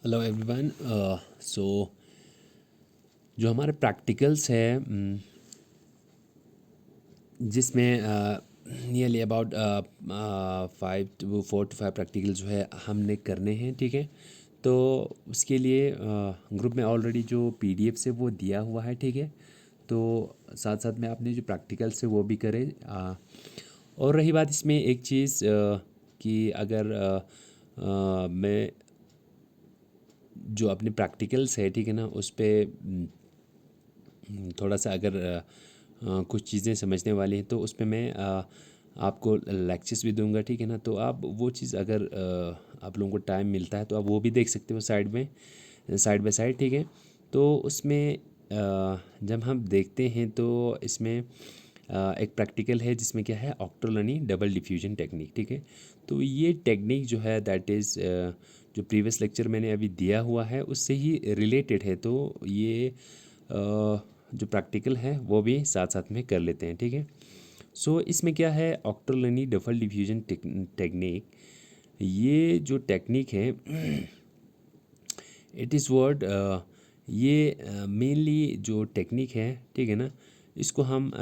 Hello everyone. सो जो हमारे practicals है जिसमें नियरली अबाउट 4 to 5 प्रैक्टिकल जो है हमने करने हैं, ठीक है। तो उसके लिए ग्रुप में ऑलरेडी जो पीडीएफ से वो दिया हुआ है, ठीक है। तो साथ साथ में आपने जो प्रैक्टिकल्स है वो भी करें। और रही बात इसमें एक चीज़ कि अगर मैं जो अपने प्रैक्टिकल्स है, ठीक है ना, उस पे थोड़ा सा अगर कुछ चीज़ें समझने वाली हैं तो उस पे मैं आपको लेक्चर्स भी दूंगा, ठीक है ना। तो आप वो चीज़ अगर आप लोगों को टाइम मिलता है तो आप वो भी देख सकते हो साइड में, साइड बाय साइड, ठीक है। तो उसमें जब हम देखते हैं तो इसमें एक प्रैक्टिकल है जिसमें क्या है, ऑक्ट्रोलनी डबल डिफ्यूजन टेक्निक, ठीक है। तो ये टेक्निक जो है दैट इज़ जो प्रीवियस लेक्चर मैंने अभी दिया हुआ है उससे ही रिलेटेड है। तो ये जो प्रैक्टिकल है वो भी साथ साथ में कर लेते हैं, ठीक है। सो इसमें क्या है, ऑक्ट्रोलनी डबल डिफ्यूजन टेक्निक, ये जो टेक्निक है इट इज़ वर्ड ये मेनली जो टेक्निक है, ठीक है ना, इसको हम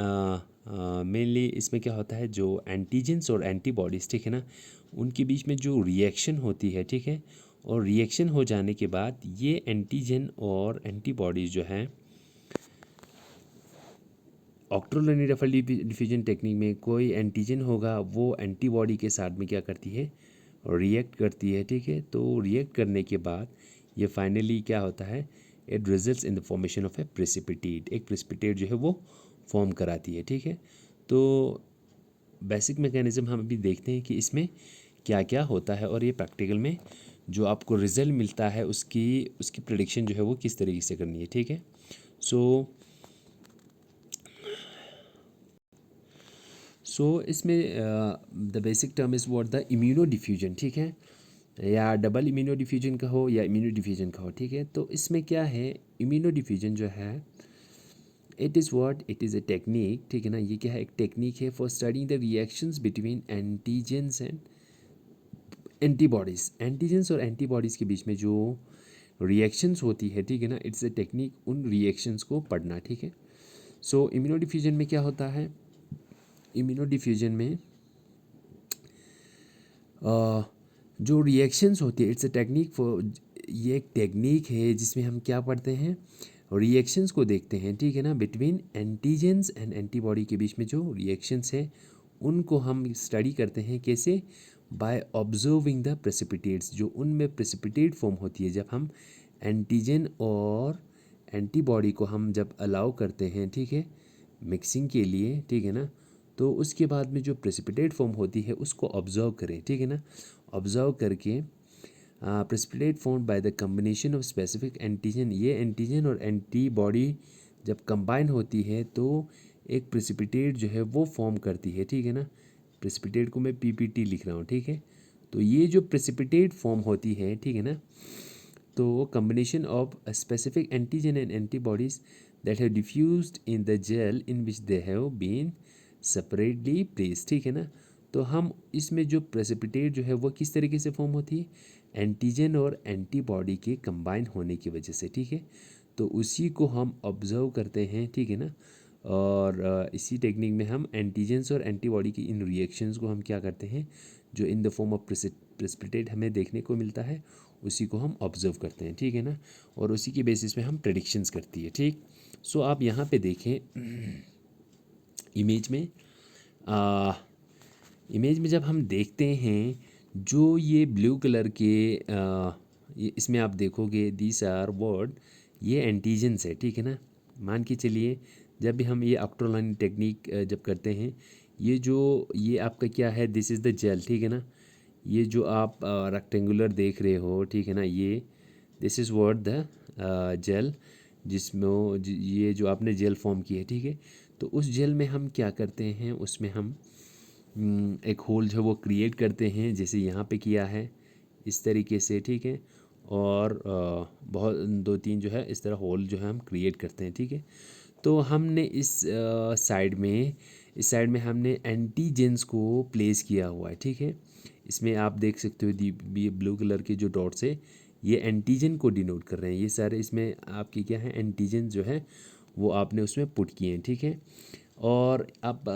मेनली इसमें क्या होता है, जो एंटीजेंस और एंटीबॉडीज़, ठीक है ना, उनके बीच में जो रिएक्शन होती है, ठीक है। और रिएक्शन हो जाने के बाद ये एंटीजन और एंटीबॉडीज़ जो हैं, ऑक्ट्रोलनी डबल डिफ्यूजन टेक्निक में कोई एंटीजन होगा वो एंटीबॉडी के साथ में क्या करती है, रिएक्ट करती है, ठीक है। तो रिएक्ट करने के बाद ये फाइनली क्या होता है, it results in the formation of A precipitate, एक प्रेसिपिटेट जो है वो फॉर्म कराती है, ठीक है। तो बेसिक मैकेनिज्म हम अभी देखते हैं कि इसमें क्या क्या होता है और ये प्रैक्टिकल में जो आपको रिजल्ट मिलता है उसकी उसकी प्रेडिक्शन जो है वो किस तरीके से करनी है, ठीक है। सो इसमें the basic term is what the immuno diffusion, ठीक है, या डबल इम्यूनो डिफ्यूजन कहो या इम्यूनो डिफ्यूजन कहो, ठीक है। तो इसमें क्या है, इम्यूनो डिफ्यूजन जो है it is what, it is a technique, ठीक है ना। ये क्या है, एक टेक्निक है for studying the reactions between antigens and antibodies, antigens और एंटीबॉडीज़ के बीच में जो रिएक्शंस होती है, ठीक है ना, इट्स ए टेक्निक उन रिएक्शंस को पढ़ना, ठीक है। सो इम्यूनो डिफ्यूजन में क्या होता है, इम्यूनो डिफ्यूजन में जो रिएक्शंस होती है, इट्स अ टेक्निक फॉर, ये एक टेक्निक है जिसमें हम क्या पढ़ते हैं, रिएक्शंस को देखते हैं, ठीक है ना, बिटवीन एंटीजेंस एंड एंटीबॉडी के बीच में जो रिएक्शंस है उनको हम स्टडी करते हैं, कैसे, बाय ऑब्जर्विंग द प्रेसिपिटेट्स, जो उनमें प्रेसिपिटेट फॉर्म होती है जब हम एंटीजन और एंटीबॉडी को हम जब अलाउ करते हैं, ठीक है, मिक्सिंग के लिए, ठीक है ना। तो उसके बाद में जो प्रेसिपिटेट फॉर्म होती है उसको ऑब्जर्व करें, ठीक है ना। ऑब्जर्व करके precipitate form by the combination of specific antigen, ये एंटीजन और एंटीबॉडी जब कंबाइन होती है तो एक प्रेसिपिटेट जो है वो फॉर्म करती है, ठीक है ना। प्रेसिपिटेट को मैं पीपीटी लिख रहा हूँ, ठीक है। तो ये जो प्रेसिपिटेट फॉर्म होती है, ठीक है ना, तो combination of a specific antigen and antibodies that have diffused in the gel in which they have been separately placed, ठीक है ना। तो हम इसमें जो प्रेसिपिटेट जो है वो किस तरीके से फॉर्म होती है, एंटीजन और एंटीबॉडी के कंबाइन होने की वजह से, ठीक है। तो उसी को हम ऑब्जर्व करते हैं, ठीक है ना। और इसी टेक्निक में हम एंटीजेंस और एंटीबॉडी की इन रिएक्शंस को हम क्या करते हैं, जो in the form of precipitate हमें देखने को मिलता है उसी को हम ऑब्जर्व करते हैं, ठीक है ना। और उसी के बेसिस पे हम प्रेडिक्शंस करती है, ठीक। सो आप यहाँ पे देखें इमेज में, इमेज में जब हम देखते हैं जो ये ब्लू कलर के ये इसमें आप देखोगे दीज आर वर्ड, ये एंटीजन्स है, ठीक है ना। मान के चलिए जब भी हम ये ऑक्ट्रोलाइन टेक्निक जब करते हैं, ये जो ये आपका क्या है, दिस इज़ द जेल, ठीक है ना। ये जो आप रेक्टेंगुलर देख रहे हो, ठीक है ना, ये this is what the gel, जिसमें ये जो आपने जेल फॉर्म की है, ठीक है। तो उस जेल में हम क्या करते हैं, उसमें हम एक होल जो है वो क्रिएट करते हैं, जैसे यहाँ पे किया है इस तरीके से, ठीक है। और बहुत दो तीन जो है इस तरह होल जो है हम क्रिएट करते हैं, ठीक है। तो हमने इस साइड में, इस साइड में हमने एंटीजेंस को प्लेस किया हुआ है, ठीक है। इसमें आप देख सकते हो दी ये ब्लू कलर के जो डॉट्स है ये एंटीजन को डिनोट कर रहे हैं। ये सारे इसमें आपके क्या है, एंटीजन जो है वो आपने उसमें पुट किए हैं, ठीक है। और अब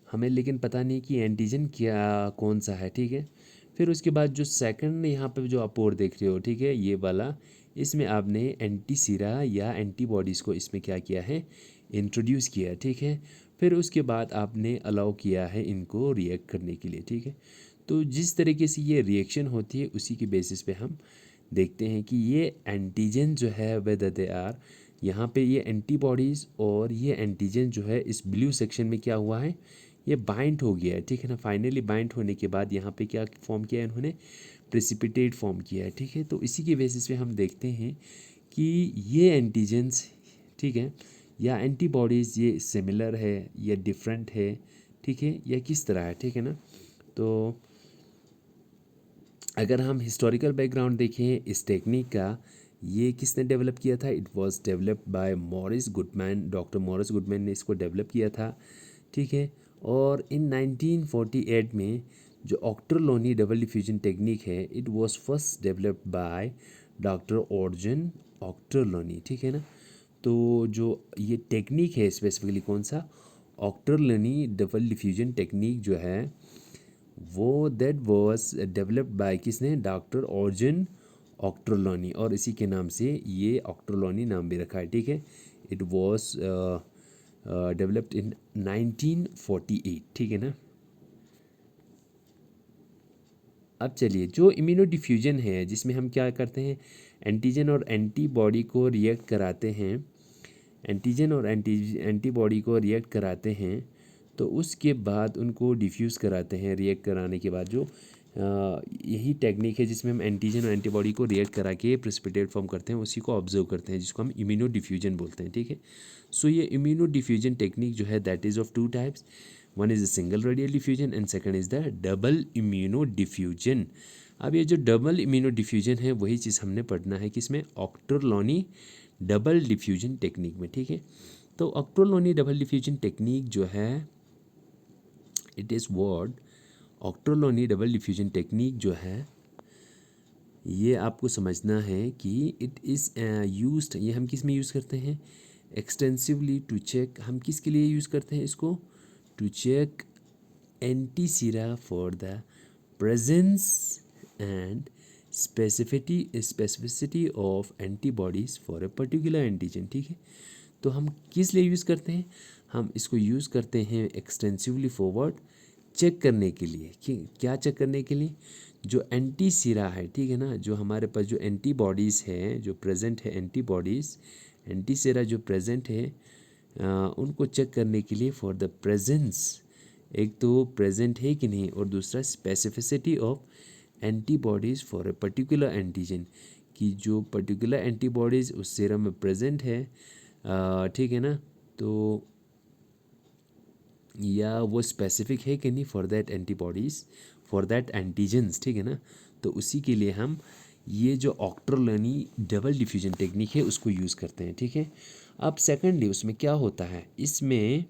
हमें लेकिन पता नहीं कि एंटीजन क्या कौन सा है, ठीक है। फिर उसके बाद जो सेकंड यहाँ पे जो आप और देख रहे हो, ठीक है, ये वाला, इसमें आपने एंटी सीरा या एंटीबॉडीज़ को इसमें क्या किया है, इंट्रोड्यूस किया, ठीक है। फिर उसके बाद आपने अलाउ किया है इनको रिएक्ट करने के लिए, ठीक है। तो जिस तरीके से ये रिएक्शन होती है उसी के बेसिस पे हम देखते हैं कि ये एंटीजन जो है वेदर दे आर, यहाँ पे ये एंटीबॉडीज़ और ये एंटीजन जो है इस ब्लू सेक्शन में क्या हुआ है, ये बाइंड हो गया है, ठीक है ना। फाइनली बाइंड होने के बाद यहाँ पे क्या फॉर्म किया है इन्होंने, प्रेसिपिटेट फॉर्म किया है, ठीक है। तो इसी के बेसिस पे हम देखते हैं कि ये एंटीजेंस, ठीक है, या एंटीबॉडीज़ ये सिमिलर है या डिफरेंट है, ठीक है, या किस तरह है, ठीक है ना। तो अगर हम हिस्टोरिकल बैकग्राउंड देखें इस टेक्निक का, ये किसने डेवलप किया था, it was developed by Morris Goodman, doctor Morris Goodman ने इसको डेवलप किया था, ठीक है। और इन 1948 में जो ऑक्टरलोनी डबल डिफ्यूजन टेक्निक है, it was first developed by doctor Orjan Ouchterlony, ठीक है ना। तो जो ये टेक्निक है स्पेसिफिकली कौन सा, ऑक्टरलोनी डबल डिफ्यूजन टेक्निक जो है वो दैट वाज डेवलप्ड बाय किसने, डॉक्टर ऑर्जन ऑक्टरलोनी, और इसी के नाम से ये ऑक्टरलोनी नाम भी रखा है, ठीक है। इट वाज डेवलप्ड इन 1948, ठीक है ना। अब चलिए, जो इम्यूनो डिफ्यूजन है जिसमें हम क्या करते हैं, एंटीजन और एंटीबॉडी को रिएक्ट कराते हैं, एंटीजन और एंटीबॉडी को रिएक्ट कराते हैं, तो उसके बाद उनको डिफ्यूज़ कराते हैं। रिएक्ट कराने के बाद जो यही टेक्निक है जिसमें हम एंटीजन और एंटीबॉडी को रिएक्ट करा के प्रेसिपिटेट फॉर्म करते हैं, उसी को ऑब्जर्व करते हैं, जिसको हम इम्यूनो डिफ्यूजन बोलते हैं, ठीक है। सो ये इम्यूनो डिफ्यूजन टेक्निक जो है that is of two types, one is the single radial diffusion and second is the double immuno diffusion. अब ये जो डबल इम्यूनो डिफ्यूजन है वही चीज़ हमने पढ़ना है किसमें, ऑक्टरलोनी डबल डिफ्यूजन टेक्निक में, ठीक है। तो ऑक्टरलोनी डबल डिफ्यूजन टेक्निक जो है, it is word Ochterlony double diffusion technique जो है, ये आपको समझना है कि इट इज़ यूज्ड, ये हम किस में यूज़ करते हैं, एक्सटेंसिवली टू चेक, हम किसके लिए यूज़ करते हैं इसको, to check anti Sira for the presence and specificity of antibodies for a particular antigen, ठीक है। तो हम किस लिए यूज़ करते हैं, हम इसको यूज़ करते हैं एक्सटेंसिवली फॉरवर्ड चेक करने के लिए, कि क्या चेक करने के लिए, जो एंटी सीरा है, ठीक है ना, जो हमारे पास जो एंटीबॉडीज़ हैं जो प्रेजेंट है, एंटीबॉडीज़ एंटी सीरा जो प्रेजेंट है, उनको चेक करने के लिए फॉर द प्रेजेंस, एक तो प्रेजेंट है कि नहीं, और दूसरा specificity of antibodies for a particular antigen, कि जो पर्टिकुलर एंटीबॉडीज़ उस सीरम में प्रेजेंट है, ठीक है ना, तो या वो स्पेसिफिक है कि नहीं for that antibodies for that antigens, ठीक है ना। तो उसी के लिए हम ये जो ऑक्टरलोनी डबल डिफ्यूजन टेक्निक है उसको यूज़ करते हैं, ठीक है। अब सेकेंडली उसमें क्या होता है, इसमें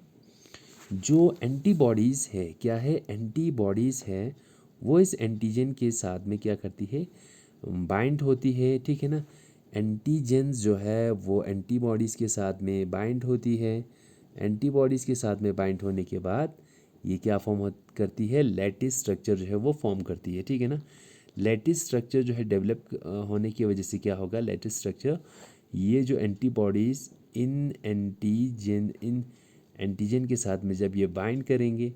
जो एंटीबॉडीज़ है, क्या है, एंटीबॉडीज़ है, वो इस एंटीजन के साथ में क्या करती है, बाइंड होती है, ठीक है ना। एंटीजेंस जो है वो एंटीबॉडीज़ के साथ में बाइंड होती है, एंटीबॉडीज़ के साथ में बाइंड होने के बाद ये क्या फॉर्म करती है, लैटिस स्ट्रक्चर जो है वो फॉर्म करती है, ठीक है ना। लैटिस स्ट्रक्चर जो है डेवलप होने की वजह से क्या होगा, लैटिस स्ट्रक्चर, ये जो एंटीबॉडीज़ इन एंटीजन के साथ में जब ये बाइंड करेंगे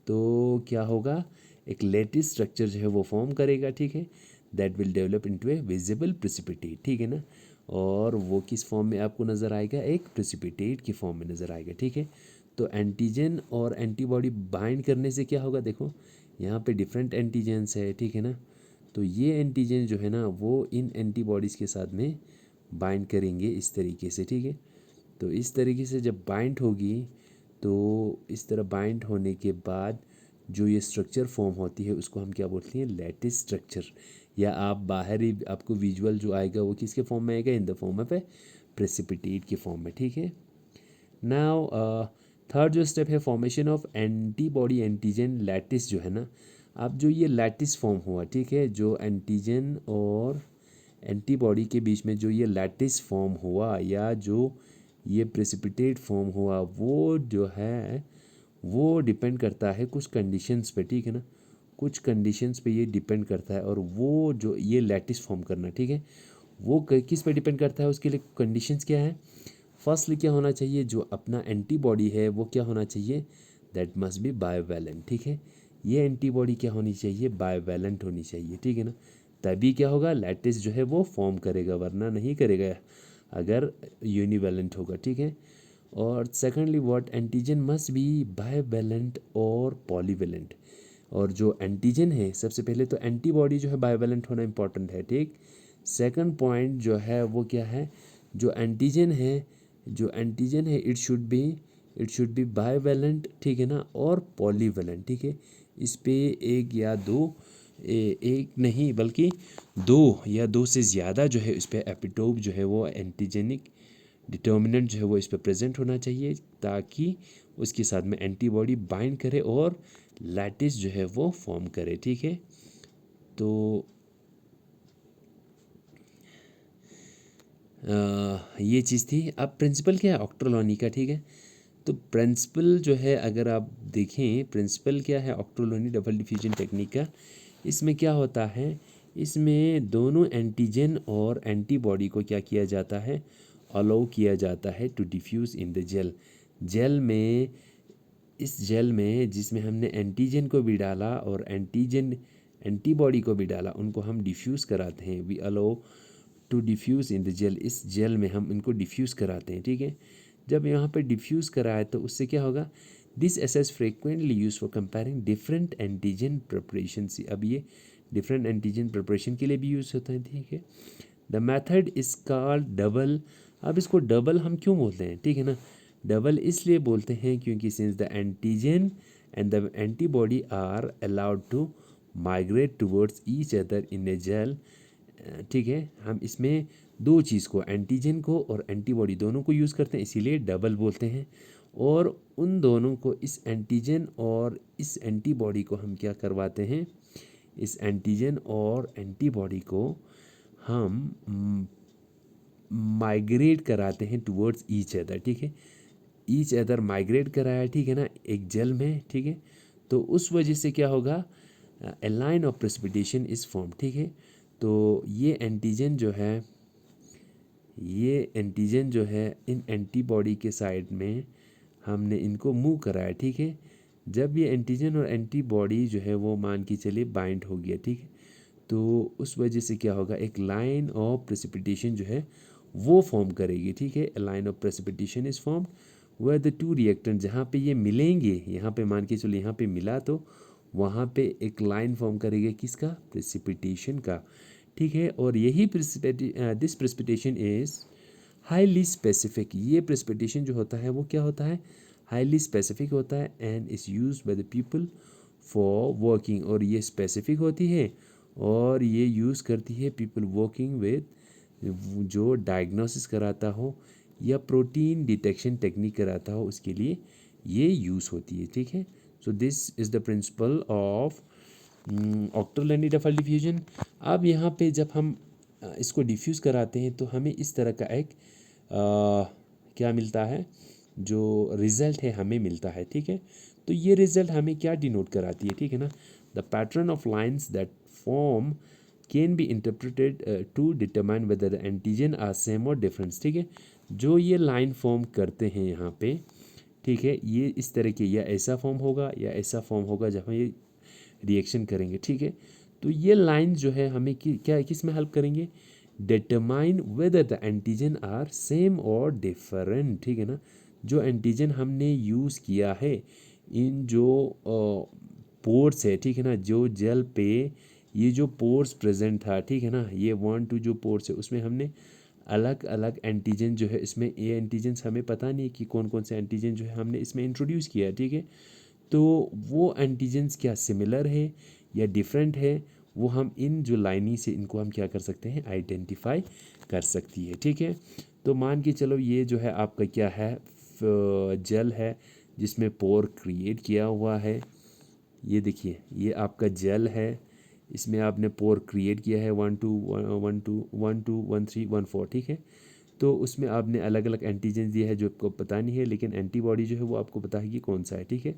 तो क्या होगा, एक लैटिस स्ट्रक्चर जो है वो फॉर्म करेगा, ठीक है। That will develop into A visible precipitate, ठीक है ना। और वो किस फॉर्म में आपको नज़र आएगा, एक प्रेसिपिटेट की फॉर्म में नज़र आएगा, ठीक है। तो एंटीजन और एंटीबॉडी बाइंड करने से क्या होगा, देखो यहाँ पे डिफरेंट एंटीजेंस है, ठीक है ना। तो ये एंटीजन जो है ना वो इन एंटीबॉडीज़ के साथ में बाइंड करेंगे इस तरीके से, ठीक है। तो इस तरीके से जब बाइंड होगी तो इस तरह बाइंड होने के बाद जो ये स्ट्रक्चर फॉर्म होती है उसको हम क्या बोलते हैं, लैटिस स्ट्रक्चर, या आप बाहर ही आपको विजुअल जो आएगा वो किसके फॉर्म में आएगा, in the form of A precipitate के फॉर्म में, ठीक है। नाउ थर्ड जो स्टेप है, formation of antibody antigen lattice जो है ना, अब जो ये लैटिस फॉर्म हुआ, ठीक है, जो एंटीजन और एंटीबॉडी के बीच में जो ये लैटिस फॉर्म हुआ या जो ये प्रेसिपिटेट फॉर्म हुआ, वो जो है वो डिपेंड करता है कुछ कंडीशंस पे, ठीक है ना, कुछ कंडीशंस पे ये डिपेंड करता है। और वो जो ये लैटिस फॉर्म करना, ठीक है, वो किस पे डिपेंड करता है, उसके लिए कंडीशंस क्या है। फर्स्टली क्या होना चाहिए, जो अपना एंटीबॉडी है वो क्या होना चाहिए, दैट मस्ट बी बायोवैलेंट, ठीक है। ये एंटीबॉडी क्या होनी चाहिए, बायोवैलेंट होनी चाहिए, ठीक है ना। तभी क्या होगा, लैटिस जो है वो फॉर्म करेगा, वरना नहीं करेगा अगर यूनिवैलेंट होगा, ठीक है। और secondly what, antigen must be bivalent और पॉलीवैलेंट। और जो एंटीजन है, सबसे पहले तो एंटीबॉडी जो है बायोवैलेंट होना इंपॉर्टेंट है, ठीक। सेकंड पॉइंट जो है वो क्या है, जो एंटीजन है, जो एंटीजन है इट शुड बी बायोवैलेंट, ठीक है ना, और पॉलीवैलेंट, ठीक है। इस पे एक या दो एक नहीं बल्कि दो या दो से ज़्यादा जो है इस पे एपिटोप जो है वो एंटीजेनिक डिटर्मिनेंट जो है वो इस पे प्रेजेंट होना चाहिए, ताकि उसके साथ में एंटीबॉडी बाइंड करे और लैटिस जो है वो फॉर्म करे, ठीक है। तो ये चीज़ थी। अब प्रिंसिपल क्या है ऑक्ट्रोलॉनी का, ठीक है। तो प्रिंसिपल जो है अगर आप देखें, प्रिंसिपल क्या है ऑक्ट्रोलॉनी डबल डिफ्यूजन टेक्निक का, इसमें क्या होता है, इसमें दोनों एंटीजन और एंटीबॉडी को क्या किया जाता है, अलाउ किया जाता है to diffuse in the gel. Gel में, इस जेल में जिसमें हमने एंटीजन को भी डाला और एंटीबॉडी को भी डाला, उनको हम डिफ्यूज़ कराते हैं, we allow to diffuse in the gel. इस जेल में हम इनको डिफ्यूज़ कराते हैं, ठीक है। जब यहाँ पे डिफ्यूज़ कराए तो उससे क्या होगा, this assays frequently use for comparing different antigen preparation. अब ये डिफरेंट एंटीजन प्रिपरेशन के लिए भी यूज़ होता है, ठीक है। The method is called double. अब इसको डबल हम क्यों बोलते हैं, ठीक है ना, डबल इसलिए बोलते हैं क्योंकि since the antigen and the antibody are allowed to migrate towards each other in a gel, ठीक है। हम इसमें दो चीज़ को, एंटीजन को और एंटीबॉडी दोनों को यूज़ करते हैं, इसीलिए डबल बोलते हैं। और उन दोनों को, इस एंटीजन और इस एंटीबॉडी को हम क्या करवाते हैं, इस एंटीजन और एंटीबॉडी को हम माइग्रेट कराते हैं टुवर्ड्स ईच अदर, ठीक है। ईच अदर माइग्रेट कराया, ठीक है ना, एक जेल में, ठीक है। तो उस वजह से क्या होगा, a line of precipitation is form, ठीक है। तो ये एंटीजन जो है, ये एंटीजन जो है इन एंटीबॉडी के साइड में हमने इनको मूव कराया, ठीक है। जब ये एंटीजन और एंटीबॉडी जो है वो मान के चलिए बाइंड हो गया, ठीक है, तो उस वजह से क्या होगा, एक लाइन ऑफ प्रेसिपिटेशन जो है वो फॉर्म करेगी, ठीक है। Line of precipitation is form where the two reactant, जहाँ पे ये मिलेंगे, यहाँ पे मान के चलो यहाँ पे मिला तो वहाँ पे एक लाइन फॉर्म करेगी किसका, प्रेसिपिटेशन का, ठीक है। और यही this precipitation is highly specific. ये प्रेसिपिटेशन जो होता है वो क्या होता है, हाईली स्पेसिफिक होता है and is used by the people for working. और ये स्पेसिफिक होती है और ये यूज़ करती है पीपल वर्किंग विद, जो डायग्नोसिस कराता हो या प्रोटीन डिटेक्शन टेक्निक कराता हो, उसके लिए ये यूज़ होती है, ठीक है। So this is the principle of Ouchterlony double diffusion. अब यहाँ पे जब हम इसको डिफ्यूज़ कराते हैं तो हमें इस तरह का एक क्या मिलता है, जो रिज़ल्ट है हमें मिलता है, ठीक है। तो ये रिज़ल्ट हमें क्या डिनोट कराती है, ठीक है ना, the pattern of lines that form can be interpreted to determine whether the antigen are same और डिफरेंस, ठीक है। जो ये लाइन फॉर्म करते हैं यहाँ पे, ठीक है, ये इस तरह के या ऐसा फॉर्म होगा या ऐसा फॉर्म होगा जब हम ये रिएक्शन करेंगे, ठीक है। तो ये लाइन जो है हमें क्या किस में हेल्प करेंगे, determine whether the antigen are same और डिफरेंट, ठीक है ना। जो एंटीजन हमने यूज़ किया है इन जो पोर्स है, ठीक है ना, जो जेल पे ये जो पोर्स प्रेजेंट था, ठीक है ना, ये 1 2 जो पोर्स है उसमें हमने अलग अलग एंटीजन जो है, इसमें ये एंटीजन्स हमें पता नहीं कि कौन कौन से एंटीजन जो है हमने इसमें इंट्रोड्यूस किया है, ठीक है। तो वो एंटीजन्स क्या सिमिलर है या डिफरेंट है, वो हम इन जो लाइनी से इनको हम क्या कर सकते हैं, आइडेंटिफाई कर सकती है, ठीक है। तो मान के चलो ये जो है आपका क्या है, जेल है जिसमें पोर क्रिएट किया हुआ है, ये देखिए ये आपका जेल है, इसमें आपने पोर क्रिएट किया है 1 2 1 2 1 2 1 3 1 4, ठीक है। तो उसमें आपने अलग अलग एंटीजन दिया है जो आपको पता नहीं है, लेकिन एंटीबॉडी जो है वो आपको पता है कि कौन सा है, ठीक है।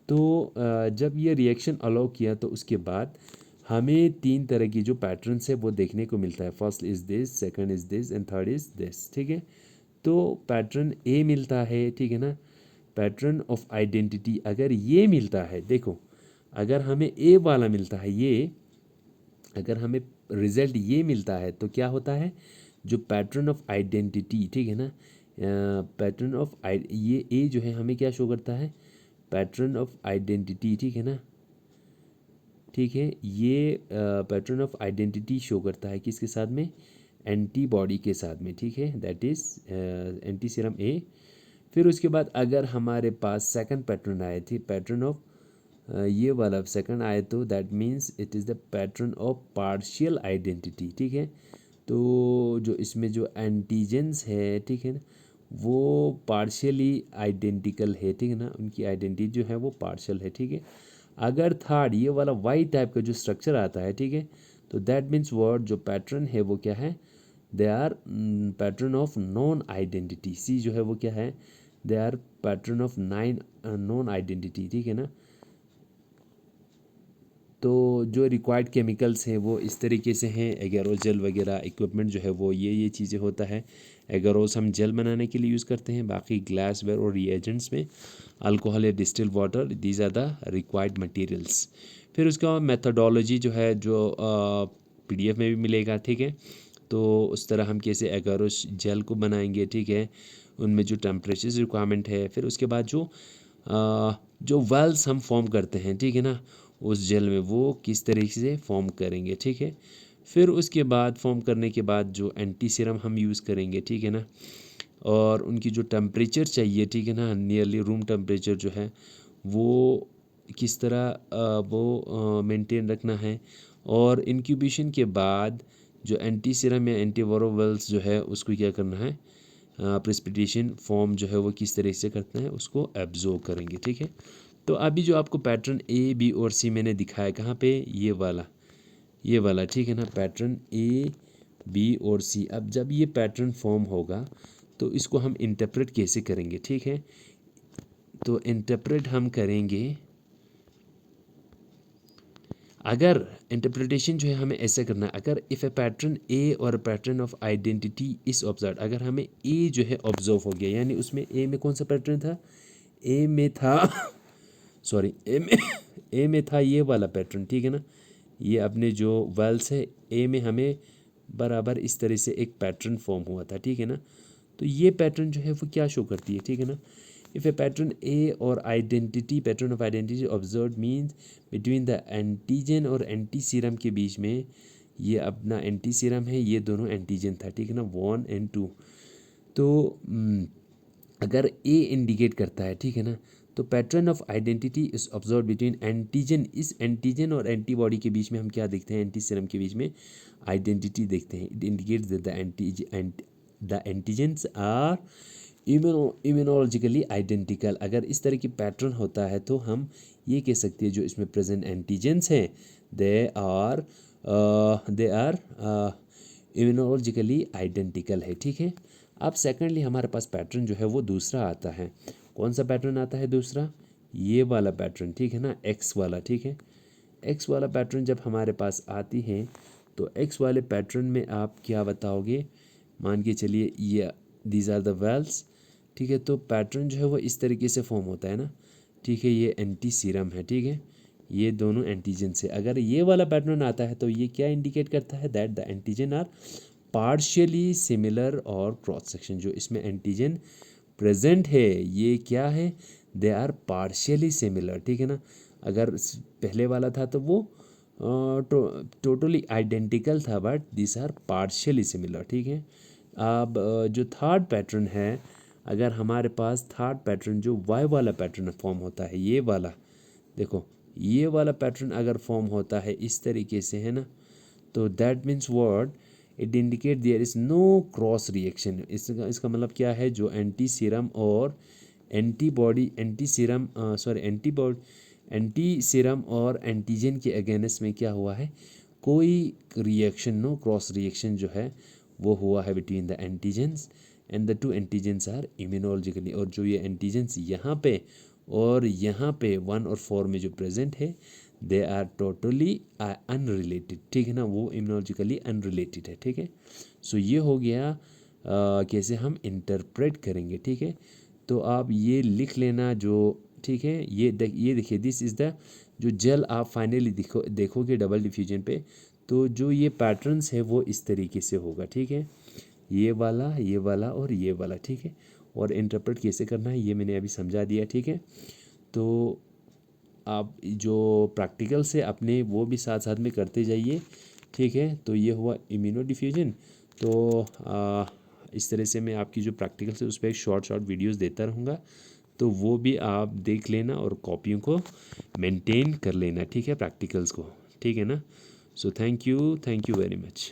तो जब ये रिएक्शन अलाउ किया तो उसके बाद हमें 3 तरह की जो पैटर्न्स है वो देखने को मिलता है। First is this, second is this and third is this, ठीक है। तो पैटर्न ए मिलता है, ठीक है ना। पैटर्न ऑफ आइडेंटिटी अगर ये मिलता है, देखो अगर हमें ए वाला मिलता है ये, अगर हमें रिजल्ट ये मिलता है तो क्या होता है, जो पैटर्न ऑफ आइडेंटिटी, ठीक है ना, पैटर्न ऑफ ये ए जो है हमें क्या शो करता है, पैटर्न ऑफ आइडेंटिटी, ठीक है ना, ठीक है। ये पैटर्न ऑफ आइडेंटिटी शो करता है किसके साथ में, एंटीबॉडी के साथ में, ठीक है, दैट इज़ एंटी सीरम ए। फिर उसके बाद अगर हमारे पास सेकंड पैटर्न आए थे, पैटर्न ऑफ ये वाला सेकंड आए, तो that means it is the pattern of partial identity, ठीक है। तो जो इसमें जो एंटीजेंस है, ठीक है ना, वो पार्शियली आइडेंटिकल है, ठीक है ना, उनकी आइडेंटिटी जो है वो पार्शियल है, ठीक है। अगर थर्ड ये वाला वाई टाइप का जो स्ट्रक्चर आता है, ठीक है, तो दैट मीन्स वर्ड जो पैटर्न है वो क्या है, they are pattern of non identity. C जो है वो क्या है, they are pattern of non identity, ठीक है ना। तो जो रिक्वायर्ड केमिकल्स हैं वो इस तरीके से हैं, एगेरोजेल वगैरह इक्विपमेंट जो है वो ये चीज़ें होता है। एगेरोस हम जेल बनाने के लिए यूज़ करते हैं, बाकी ग्लासवेयर और रिएजेंट्स में अल्कोहल या distil water, these are the required materials. फिर उसका मेथडोलॉजी जो है जो पीडीएफ में भी मिलेगा, ठीक है। तो उस तरह हम कैसे एगेरोस जेल को बनाएंगे, ठीक है, उनमें जो टेम्परेचर रिक्वायरमेंट है। फिर उसके बाद जो वेल्स हम फॉर्म करते हैं, ठीक है ना, उस जेल में वो किस तरीके से फॉर्म करेंगे, ठीक है। फिर उसके बाद फॉर्म करने के बाद जो एंटी सीरम हम यूज़ करेंगे, ठीक है ना, और उनकी जो टेम्परेचर चाहिए, ठीक है ना, नियरली रूम टेम्परेचर जो है वो किस तरह वो मेंटेन रखना है। और इंक्यूबेशन के बाद जो एंटी सीरम या एंटीवायरल्स जो है उसको क्या करना है, प्रेसिपिटेशन फॉर्म जो है वो किस तरह से करते हैं उसको एब्जॉर्ब करेंगे, ठीक है। तो अभी जो आपको पैटर्न ए बी और सी मैंने दिखाया कहाँ पे, ये वाला, ठीक है ना, पैटर्न ए बी और सी। अब जब ये पैटर्न फॉर्म होगा तो इसको हम इंटरप्रेट कैसे करेंगे, ठीक है। तो इंटरप्रेट हम करेंगे, अगर इंटरप्रिटेशन जो है हमें ऐसे करना है, अगर इफ़ ए पैटर्न ए और pattern of identity is observe, अगर हमें ए जो है ऑब्जर्व हो गया, यानी उसमें ए में कौन सा पैटर्न था, ए में था सॉरी ए में था ये वाला पैटर्न, ठीक है ना। ये अपने जो वेल्स है ए में हमें बराबर इस तरह से एक पैटर्न फॉर्म हुआ था, ठीक है ना। तो ये पैटर्न जो है वो क्या शो करती है, ठीक है ना। इफ़ ए पैटर्न ए और identity, pattern of identity observe means between the antigen और एंटी सीरम के बीच में, ये अपना एंटी सीरम है, ये दोनों एंटीजन था, ठीक है ना, 1 और 2। तो अगर ए इंडिकेट करता है, ठीक है ना, तो pattern of identity is observe between antigen, इस एंटीजन और एंटीबॉडी के बीच में हम क्या देखते हैं, एंटी सीरम के बीच में आइडेंटिटी देखते हैं। It indicates that the antigens are immunologically identical. अगर इस तरह की पैटर्न होता है तो हम ये कह सकते हैं जो इसमें प्रेजेंट एंटीजेंस हैं दे आर इम्यूनोलॉजिकली आइडेंटिकल है, ठीक है। अब सेकेंडली हमारे पास पैटर्न जो है वो दूसरा आता है। कौन सा पैटर्न आता है दूसरा, ये वाला पैटर्न, ठीक है ना, एक्स वाला, ठीक है। एक्स वाला पैटर्न जब हमारे पास आती है तो एक्स वाले पैटर्न में आप क्या बताओगे, मान के चलिए ये दीज आर द वेल्स, ठीक है। तो पैटर्न जो है वो इस तरीके से फॉर्म होता है ना, ठीक है, ये एंटी सीरम है, ठीक है, ये दोनों एंटीजन से। अगर ये वाला पैटर्न आता है तो ये क्या इंडिकेट करता है, that the antigen are partially similar और क्रॉस सेक्शन, जो इसमें एंटीजन प्रेजेंट है ये क्या है, दे आर पार्शियली सिमिलर, ठीक है ना। अगर पहले वाला था तो वो टोटली आइडेंटिकल था, but this are partially similar, ठीक है। अब जो थर्ड पैटर्न है, अगर हमारे पास थर्ड पैटर्न जो वाई वाला पैटर्न फॉर्म होता है, ये वाला देखो, ये वाला पैटर्न अगर फॉर्म होता है इस तरीके से, है ना, तो that means word it indicate there is no cross reaction. इसका मतलब क्या है, जो एंटी सीरम और antibody, antiserum sorry antiserum और एंटीजन के अगेंस्ट में क्या हुआ है, कोई रिएक्शन, नो क्रॉस रिएक्शन जो है वो हुआ है between the antigens, and the two antigens are immunologically, और जो ये एंटीजेंस यहाँ पे और यहाँ पे 1 और 4 में जो प्रेजेंट है, दे आर टोटली अनरिलेटेड, ठीक है ना, वो इम्यूनोलॉजिकली अनरिलेटेड है, ठीक है। सो ये हो गया कैसे हम इंटरप्रेट करेंगे, ठीक है। तो आप ये लिख लेना जो, ठीक है, ये देखिए, दिस इज़ द जो जेल आप फाइनली देखोगे डबल डिफ्यूजन पे, तो जो ये पैटर्न्स है वो इस तरीके से होगा, ठीक है, ये वाला और ये वाला, ठीक है। और इंटरप्रेट कैसे करना है ये मैंने अभी समझा दिया, ठीक है। तो आप जो प्रैक्टिकल से अपने वो भी साथ साथ में करते जाइए, ठीक है। तो ये हुआ इम्यूनो डिफ्यूजन। तो इस तरह से मैं आपकी जो प्रैक्टिकल से उस पर एक शॉर्ट वीडियोस देता रहूँगा, तो वो भी आप देख लेना और कॉपियों को मेंटेन कर लेना, ठीक है, प्रैक्टिकल्स को, ठीक है ना। So thank you very much.